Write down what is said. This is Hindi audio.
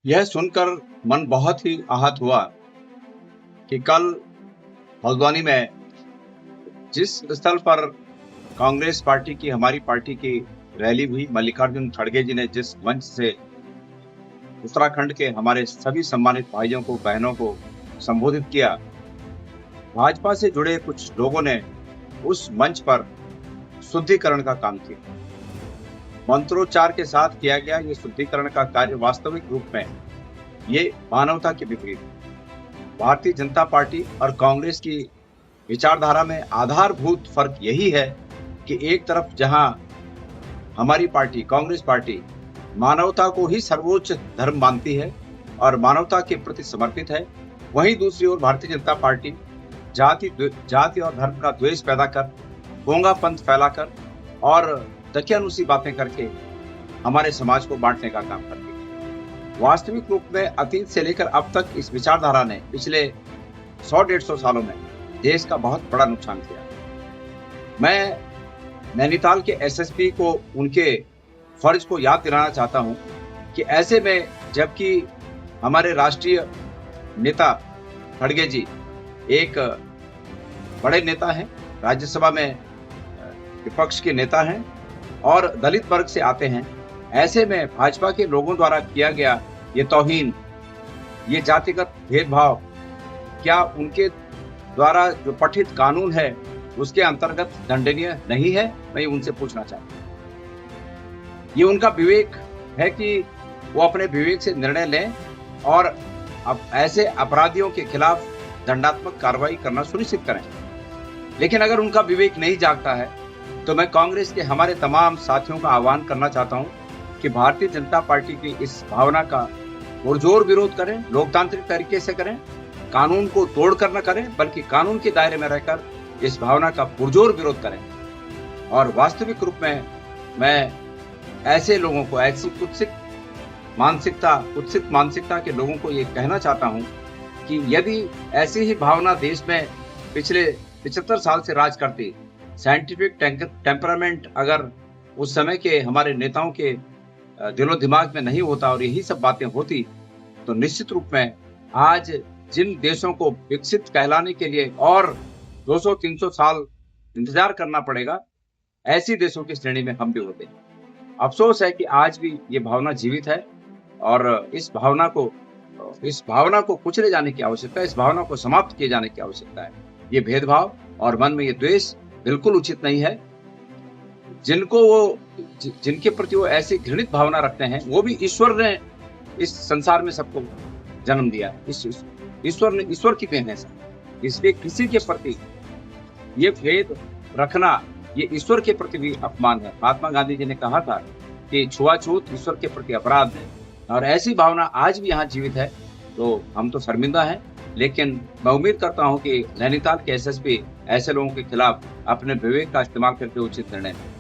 यह सुनकर मन बहुत ही आहत हुआ कि कल हल्द्वानी में जिस स्थल पर कांग्रेस पार्टी की, हमारी पार्टी की रैली हुई, मल्लिकार्जुन खड़गे जी ने जिस मंच से उत्तराखंड के हमारे सभी सम्मानित भाइयों को, बहनों को संबोधित किया, भाजपा से जुड़े कुछ लोगों ने उस मंच पर शुद्धिकरण का काम किया। मंत्रोच्चार के साथ किया गया ये शुद्धिकरण का कार्य वास्तविक रूप में ये मानवता के विपरीत। भारतीय जनता पार्टी और कांग्रेस की विचारधारा में आधारभूत फर्क यही है कि एक तरफ जहां हमारी पार्टी, कांग्रेस पार्टी, मानवता को ही सर्वोच्च धर्म मानती है और मानवता के प्रति समर्पित है, वहीं दूसरी ओर भारतीय जनता पार्टी जाति और धर्म का द्वेष पैदा कर, गोंगापंथ फैलाकर और दकियानुसी बातें करके हमारे समाज को बांटने का काम करती है। वास्तविक रूप में अतीत से लेकर अब तक इस विचारधारा ने पिछले 100-150 सालों में देश का बहुत बड़ा नुकसान किया। मैं नैनीताल के एसएसपी को उनके फर्ज को याद दिलाना चाहता हूं कि ऐसे में जबकि हमारे राष्ट्रीय नेता खड़गे जी एक बड़े नेता हैं, राज्यसभा में विपक्ष के नेता हैं और दलित वर्ग से आते हैं, ऐसे में भाजपा के लोगों द्वारा किया गया ये तौहीन, ये जातिगत भेदभाव, क्या उनके द्वारा जो पठित कानून है उसके अंतर्गत दंडनीय नहीं है? मैं उनसे पूछना चाहता हूं। ये उनका विवेक है कि वो अपने विवेक से निर्णय लें और अब ऐसे अपराधियों के खिलाफ दंडात्मक कार्रवाई करना सुनिश्चित करें। लेकिन अगर उनका विवेक नहीं जागता है तो मैं कांग्रेस के हमारे तमाम साथियों का आह्वान करना चाहता हूं कि भारतीय जनता पार्टी की इस भावना का पुरजोर विरोध करें, लोकतांत्रिक तरीके से करें, कानून को तोड़कर न करें बल्कि कानून के दायरे में रहकर इस भावना का पुरजोर विरोध करें। और वास्तविक रूप में मैं ऐसे लोगों को, ऐसी कुत्सित मानसिकता के लोगों को ये कहना चाहता हूं कि यदि ऐसी ही भावना देश में पिछले 75 साल से राज करती, साइंटिफिक टेम्परामेंट अगर उस समय के हमारे नेताओं के दिलो दिमाग में नहीं होता और यही सब बातें होती, तो निश्चित रूप में आज जिन देशों को विकसित कहलाने के लिए और 200-300 साल इंतजार करना पड़ेगा, ऐसी देशों की श्रेणी में हम भी होते हैं। अफसोस है कि आज भी ये भावना जीवित है और इस भावना को कुचले जाने की आवश्यकता है, इस भावना को समाप्त किए जाने की आवश्यकता है। ये भेदभाव और मन में ये द्वेष बिल्कुल उचित नहीं है। जिनके प्रति वो ऐसी घृणित भावना रखते हैं, वो भी ईश्वर ने इस संसार में सबको जन्म दिया है। ईश्वर की देन है सब। इसलिए किसी के प्रति ये भेद रखना ये ईश्वर के प्रति भी अपमान है। महात्मा गांधी जी ने कहा था कि छुआछूत ईश्वर के प्रति अपराध है और ऐसी भावना आज भी यहाँ जीवित है, तो हम तो शर्मिंदा हैं। लेकिन मैं उम्मीद करता हूँ कि नैनीताल के एसएसपी ऐसे लोगों के खिलाफ अपने विवेक का इस्तेमाल करके उचित निर्णय लें।